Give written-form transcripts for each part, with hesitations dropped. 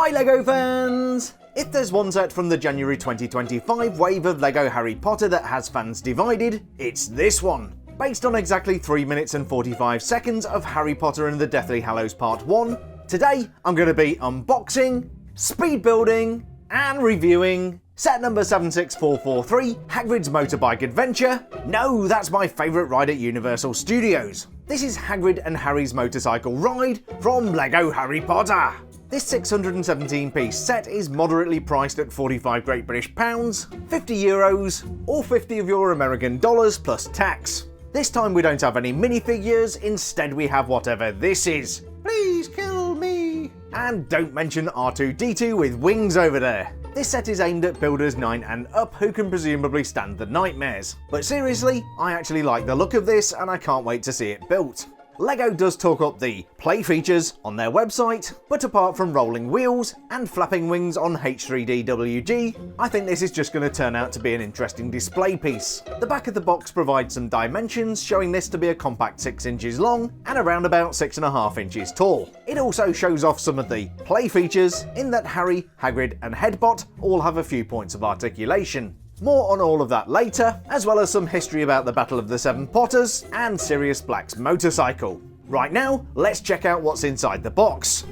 Hi LEGO fans! If there's one set from the January 2025 wave of LEGO Harry Potter that has fans divided, it's this one. Based on exactly 3 minutes and 45 seconds of Harry Potter and the Deathly Hallows Part 1, today I'm going to be unboxing, speed building, and reviewing set number 76443, Hagrid's Motorbike Adventure. No, that's my favourite ride at Universal Studios. This is Hagrid and Harry's motorcycle ride from LEGO Harry Potter. This 617-piece set is moderately priced at 45 Great British pounds, 50 euros, or 50 of your American dollars plus tax. This time we don't have any minifigures, instead we have whatever this is. Please kill me! And don't mention R2-D2 with wings over there. This set is aimed at builders 9 and up who can presumably stand the nightmares. But seriously, I actually like the look of this and I can't wait to see it built. LEGO does talk up the play features on their website, but apart from rolling wheels and flapping wings on H3DWG, I think this is just going to turn out to be an interesting display piece. The back of the box provides some dimensions, showing this to be a compact 6 inches long and around about 6.5 inches tall. It also shows off some of the play features in that Harry, Hagrid and Hedbot all have a few points of articulation. More on all of that later, as well as some history about the Battle of the Seven Potters and Sirius Black's motorcycle. Right now, let's check out what's inside the box.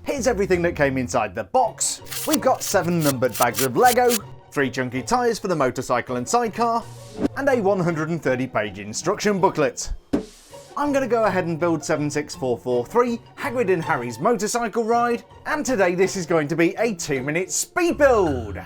Here's everything that came inside the box. We've got 7 numbered bags of LEGO, 3 chunky tyres for the motorcycle and sidecar, and a 130-page instruction booklet. I'm going to go ahead and build 76443, Hagrid and Harry's motorcycle ride, and today this is going to be a 2-minute speed build!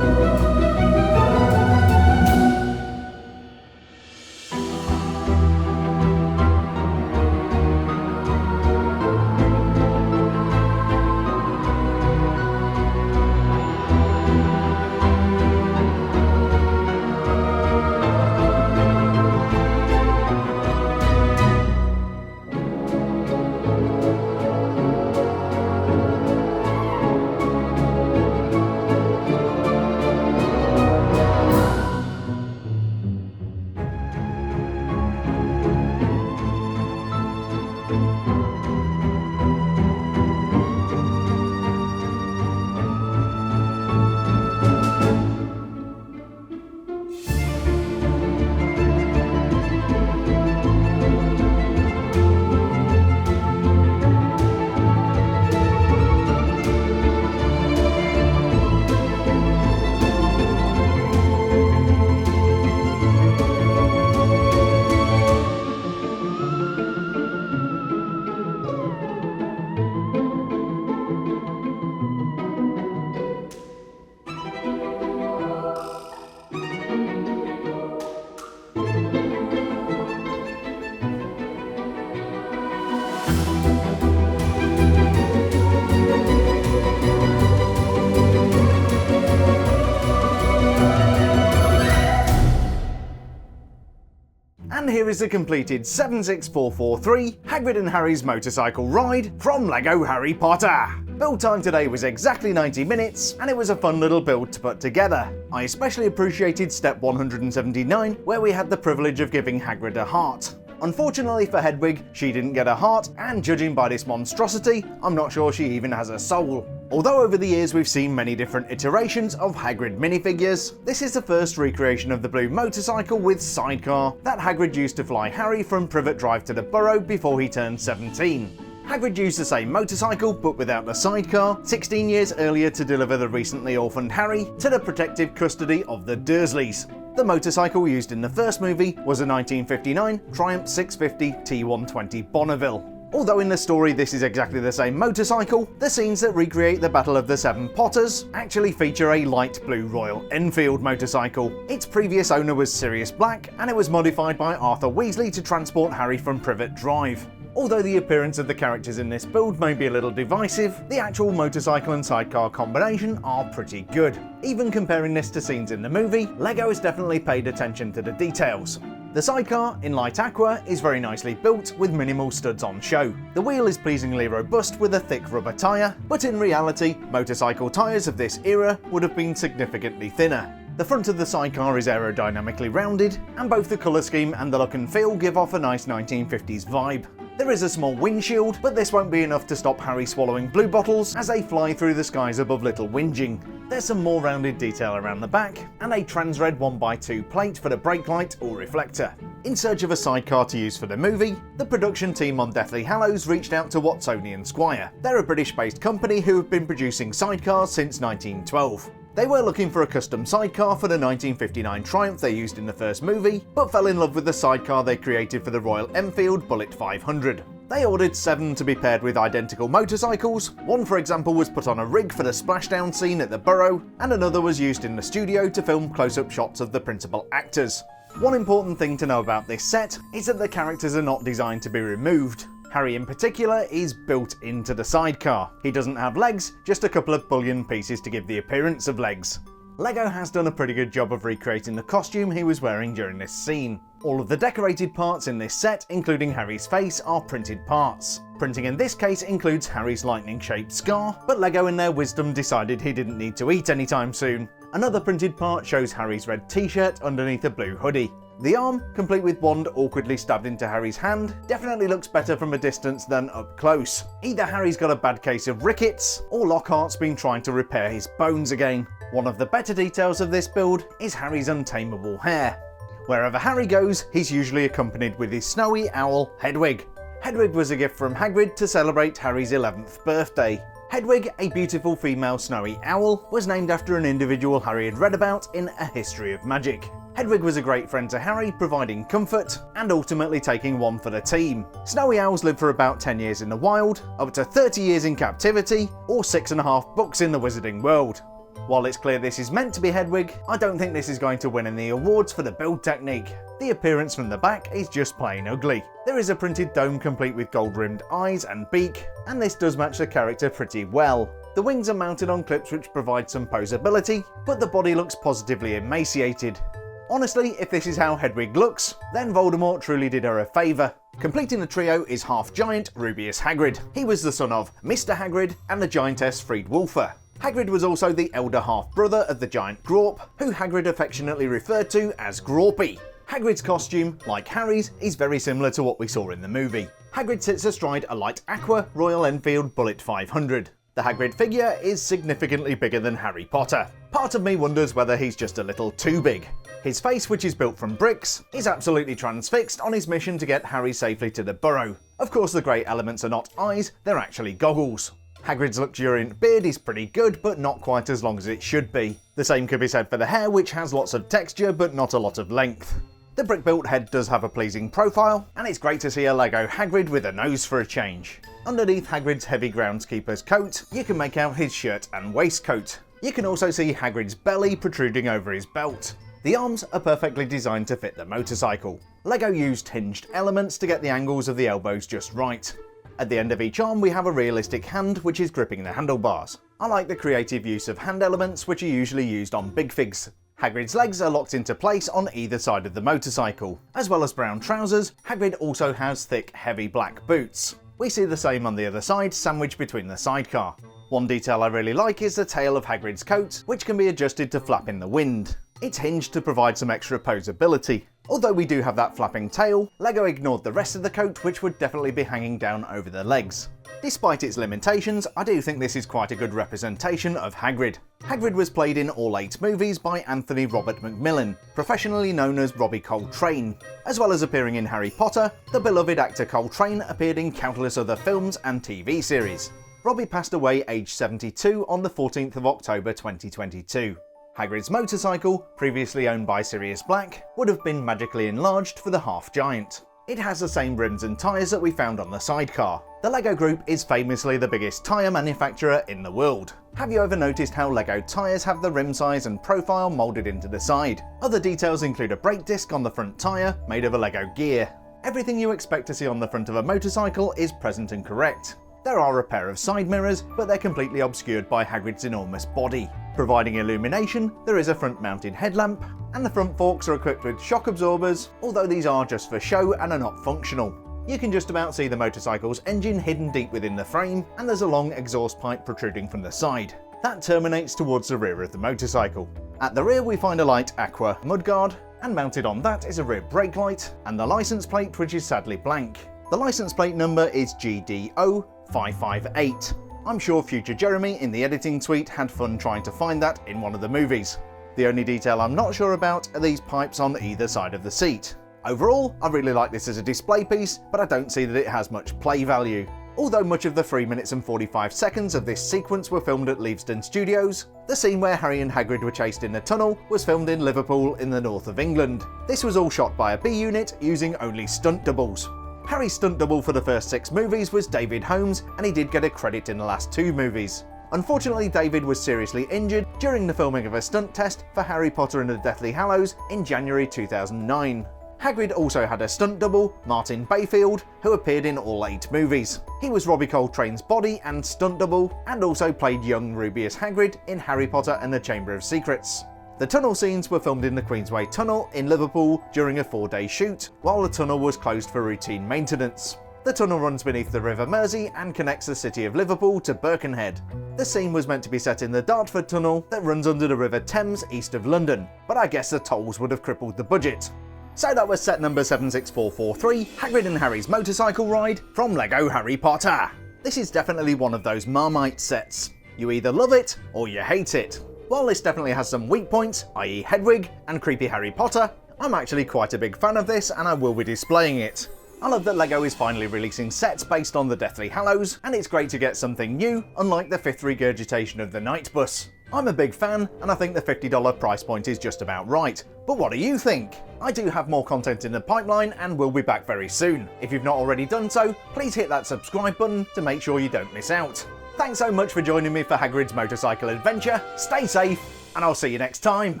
And here is the completed 76443, Hagrid and Harry's motorcycle ride from LEGO Harry Potter. Build time today was exactly 90 minutes, and it was a fun little build to put together. I especially appreciated step 179, where we had the privilege of giving Hagrid a heart. Unfortunately for Hedwig, she didn't get a heart, and judging by this monstrosity, I'm not sure she even has a soul. Although over the years we've seen many different iterations of Hagrid minifigures, this is the first recreation of the blue motorcycle with sidecar that Hagrid used to fly Harry from Privet Drive to the Burrow before he turned 17. Hagrid used the same motorcycle, but without the sidecar, 16 years earlier to deliver the recently orphaned Harry to the protective custody of the Dursleys. The motorcycle used in the first movie was a 1959 Triumph 650 T120 Bonneville. Although in the story this is exactly the same motorcycle, the scenes that recreate the Battle of the Seven Potters actually feature a light blue Royal Enfield motorcycle. Its previous owner was Sirius Black, and it was modified by Arthur Weasley to transport Harry from Privet Drive. Although the appearance of the characters in this build may be a little divisive, the actual motorcycle and sidecar combination are pretty good. Even comparing this to scenes in the movie, LEGO has definitely paid attention to the details. The sidecar, in light aqua, is very nicely built with minimal studs on show. The wheel is pleasingly robust with a thick rubber tyre, but in reality, motorcycle tyres of this era would have been significantly thinner. The front of the sidecar is aerodynamically rounded, and both the colour scheme and the look and feel give off a nice 1950s vibe. There is a small windshield, but this won't be enough to stop Harry swallowing blue bottles as they fly through the skies above Little Whinging. There's some more rounded detail around the back, and a trans-red 1x2 plate for the brake light or reflector. In search of a sidecar to use for the movie, the production team on Deathly Hallows reached out to Watsonian Squire. They're a British-based company who have been producing sidecars since 1912. They were looking for a custom sidecar for the 1959 Triumph they used in the first movie, but fell in love with the sidecar they created for the Royal Enfield Bullet 500. They ordered 7 to be paired with identical motorcycles. One, for example, was put on a rig for the splashdown scene at the Burrow, and another was used in the studio to film close-up shots of the principal actors. One important thing to know about this set is that the characters are not designed to be removed. Harry in particular is built into the sidecar. He doesn't have legs, just a couple of bullion pieces to give the appearance of legs. LEGO has done a pretty good job of recreating the costume he was wearing during this scene. All of the decorated parts in this set, including Harry's face, are printed parts. Printing in this case includes Harry's lightning-shaped scar, but LEGO in their wisdom decided he didn't need to eat anytime soon. Another printed part shows Harry's red t-shirt underneath a blue hoodie. The arm, complete with wand awkwardly stabbed into Harry's hand, definitely looks better from a distance than up close. Either Harry's got a bad case of rickets, or Lockhart's been trying to repair his bones again. One of the better details of this build is Harry's untamable hair. Wherever Harry goes, he's usually accompanied with his snowy owl, Hedwig. Hedwig was a gift from Hagrid to celebrate Harry's 11th birthday. Hedwig, a beautiful female snowy owl, was named after an individual Harry had read about in A History of Magic. Hedwig was a great friend to Harry, providing comfort, and ultimately taking one for the team. Snowy owls live for about 10 years in the wild, up to 30 years in captivity, or 6.5 books in the wizarding world. While it's clear this is meant to be Hedwig, I don't think this is going to win any awards for the build technique. The appearance from the back is just plain ugly. There is a printed dome complete with gold-rimmed eyes and beak, and this does match the character pretty well. The wings are mounted on clips which provide some posability, but the body looks positively emaciated. Honestly, if this is how Hedwig looks, then Voldemort truly did her a favour. Completing the trio is half-giant Rubeus Hagrid. He was the son of Mr. Hagrid and the giantess Friedwulfa. Hagrid was also the elder half-brother of the giant Grawp, who Hagrid affectionately referred to as Grawpy. Hagrid's costume, like Harry's, is very similar to what we saw in the movie. Hagrid sits astride a light aqua Royal Enfield Bullet 500. The Hagrid figure is significantly bigger than Harry Potter. Part of me wonders whether he's just a little too big. His face, which is built from bricks, is absolutely transfixed on his mission to get Harry safely to the Burrow. Of course, the grey elements are not eyes, they're actually goggles. Hagrid's luxuriant beard is pretty good, but not quite as long as it should be. The same could be said for the hair, which has lots of texture but not a lot of length. The brick-built head does have a pleasing profile, and it's great to see a LEGO Hagrid with a nose for a change. Underneath Hagrid's heavy groundskeeper's coat, you can make out his shirt and waistcoat. You can also see Hagrid's belly protruding over his belt. The arms are perfectly designed to fit the motorcycle. LEGO used hinged elements to get the angles of the elbows just right. At the end of each arm we have a realistic hand which is gripping the handlebars. I like the creative use of hand elements which are usually used on big figs. Hagrid's legs are locked into place on either side of the motorcycle. As well as brown trousers, Hagrid also has thick, heavy black boots. We see the same on the other side, sandwiched between the sidecar. One detail I really like is the tail of Hagrid's coat, which can be adjusted to flap in the wind. It's hinged to provide some extra posability. Although we do have that flapping tail, LEGO ignored the rest of the coat, which would definitely be hanging down over the legs. Despite its limitations, I do think this is quite a good representation of Hagrid. Hagrid was played in all 8 movies by Anthony Robert Macmillan, professionally known as Robbie Coltrane. As well as appearing in Harry Potter, the beloved actor Coltrane appeared in countless other films and TV series. Robbie passed away aged 72 on the 14th of October 2022. Hagrid's motorcycle, previously owned by Sirius Black, would have been magically enlarged for the half-giant. It has the same rims and tyres that we found on the sidecar. The LEGO Group is famously the biggest tyre manufacturer in the world. Have you ever noticed how LEGO tyres have the rim size and profile moulded into the side? Other details include a brake disc on the front tyre, made of a LEGO gear. Everything you expect to see on the front of a motorcycle is present and correct. There are a pair of side mirrors, but they're completely obscured by Hagrid's enormous body. Providing illumination, there is a front-mounted headlamp, and the front forks are equipped with shock absorbers, although these are just for show and are not functional. You can just about see the motorcycle's engine hidden deep within the frame, and there's a long exhaust pipe protruding from the side. That terminates towards the rear of the motorcycle. At the rear we find a light aqua mudguard, and mounted on that is a rear brake light, and the license plate, which is sadly blank. The license plate number is GDO558. I'm sure future Jeremy in the editing suite had fun trying to find that in one of the movies. The only detail I'm not sure about are these pipes on either side of the seat. Overall, I really like this as a display piece, but I don't see that it has much play value. Although much of the 3 minutes and 45 seconds of this sequence were filmed at Leavesden Studios, the scene where Harry and Hagrid were chased in a tunnel was filmed in Liverpool in the north of England. This was all shot by a B unit using only stunt doubles. Harry's stunt double for the first 6 movies was David Holmes, and he did get a credit in the last 2 movies. Unfortunately, David was seriously injured during the filming of a stunt test for Harry Potter and the Deathly Hallows in January 2009. Hagrid also had a stunt double, Martin Bayfield, who appeared in all 8 movies. He was Robbie Coltrane's body and stunt double, and also played young Rubeus Hagrid in Harry Potter and the Chamber of Secrets. The tunnel scenes were filmed in the Queensway Tunnel in Liverpool during a 4-day shoot, while the tunnel was closed for routine maintenance. The tunnel runs beneath the River Mersey and connects the city of Liverpool to Birkenhead. The scene was meant to be set in the Dartford Tunnel that runs under the River Thames east of London, but I guess the tolls would have crippled the budget. So that was set number 76443, Hagrid and Harry's motorcycle ride from LEGO Harry Potter. This is definitely one of those Marmite sets. You either love it or you hate it. While this definitely has some weak points, i.e. Hedwig and creepy Harry Potter, I'm actually quite a big fan of this and I will be displaying it. I love that LEGO is finally releasing sets based on the Deathly Hallows, and it's great to get something new, unlike the 5th regurgitation of the Night Bus. I'm a big fan, and I think the $50 price point is just about right. But what do you think? I do have more content in the pipeline and will be back very soon. If you've not already done so, please hit that subscribe button to make sure you don't miss out. Thanks so much for joining me for Hagrid's motorcycle adventure, stay safe, and I'll see you next time.